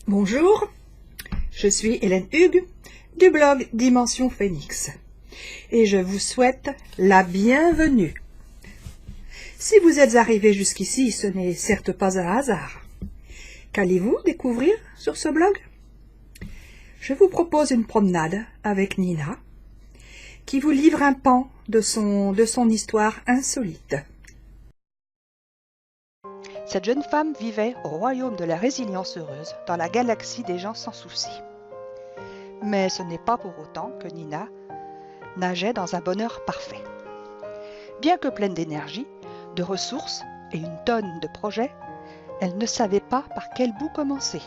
Bonjour, je suis Hélène Hugues du blog Dimension Phoenix et je vous souhaite la bienvenue. Si vous êtes arrivé jusqu'ici, ce n'est certes pas un hasard. Qu'allez-vous découvrir sur ce blog? Je vous propose une promenade avec Nina qui vous livre un pan de son histoire insolite. Cette jeune femme vivait au royaume de la résilience heureuse, dans la galaxie des gens sans soucis. Mais ce n'est pas pour autant que Nina nageait dans un bonheur parfait. Bien que pleine d'énergie, de ressources et une tonne de projets, elle ne savait pas par quel bout commencer.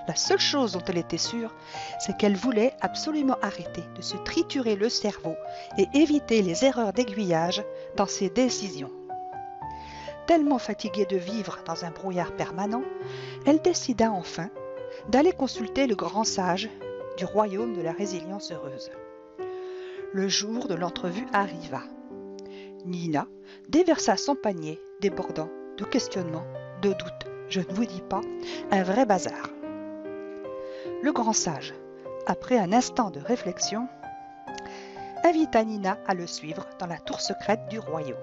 La seule chose dont elle était sûre, c'est qu'elle voulait absolument arrêter de se triturer le cerveau et éviter les erreurs d'aiguillage dans ses décisions. Tellement fatiguée de vivre dans un brouillard permanent, elle décida enfin d'aller consulter le grand sage du royaume de la résilience heureuse. Le jour de l'entrevue arriva. Nina déversa son panier débordant de questionnements, de doutes, je ne vous dis pas, un vrai bazar. Le grand sage, après un instant de réflexion, invita Nina à le suivre dans la tour secrète du royaume.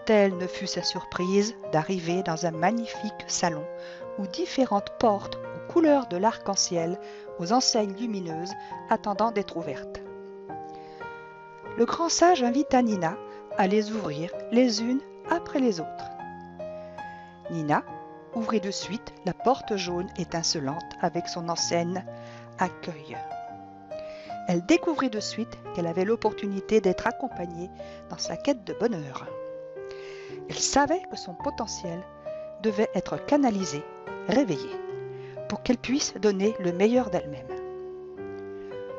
Telle ne fut sa surprise d'arriver dans un magnifique salon où différentes portes aux couleurs de l'arc-en-ciel, aux enseignes lumineuses, attendant d'être ouvertes. Le grand sage invita Nina à les ouvrir les unes après les autres. Nina ouvrit de suite la porte jaune étincelante avec son enseigne « Accueil ». Elle découvrit de suite qu'elle avait l'opportunité d'être accompagnée dans sa quête de bonheur. Elle savait que son potentiel devait être canalisé, réveillé, pour qu'elle puisse donner le meilleur d'elle-même.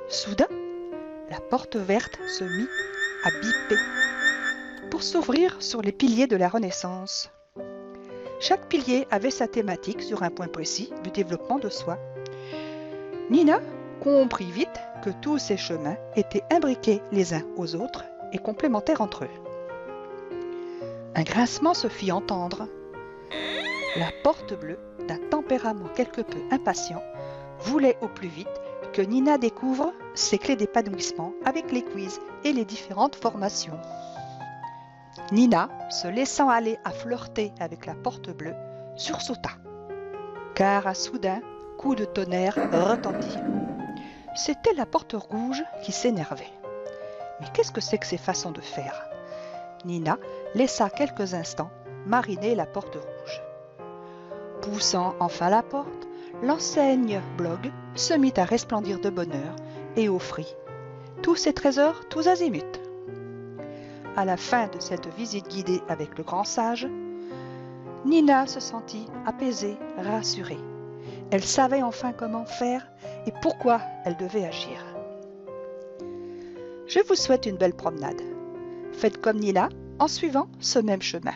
Soudain, la porte verte se mit à biper pour s'ouvrir sur les piliers de la Renaissance. Chaque pilier avait sa thématique sur un point précis du développement de soi. Nina comprit vite que tous ces chemins étaient imbriqués les uns aux autres et complémentaires entre eux. Un grincement se fit entendre. La porte bleue, d'un tempérament quelque peu impatient, voulait au plus vite que Nina découvre ses clés d'épanouissement avec les quiz et les différentes formations. Nina, se laissant aller à flirter avec la porte bleue, sursauta, car un soudain coup de tonnerre retentit. C'était la porte rouge qui s'énervait. Mais qu'est-ce que c'est que ces façons de faire? Nina laissa quelques instants mariner la porte rouge. Poussant enfin la porte, l'enseigne Blog se mit à resplendir de bonheur et offrit tous ses trésors tous azimuts. À la fin de cette visite guidée avec le grand sage, Nina se sentit apaisée, rassurée. Elle savait enfin comment faire et pourquoi elle devait agir. Je vous souhaite une belle promenade. Faites comme Nina en suivant ce même chemin.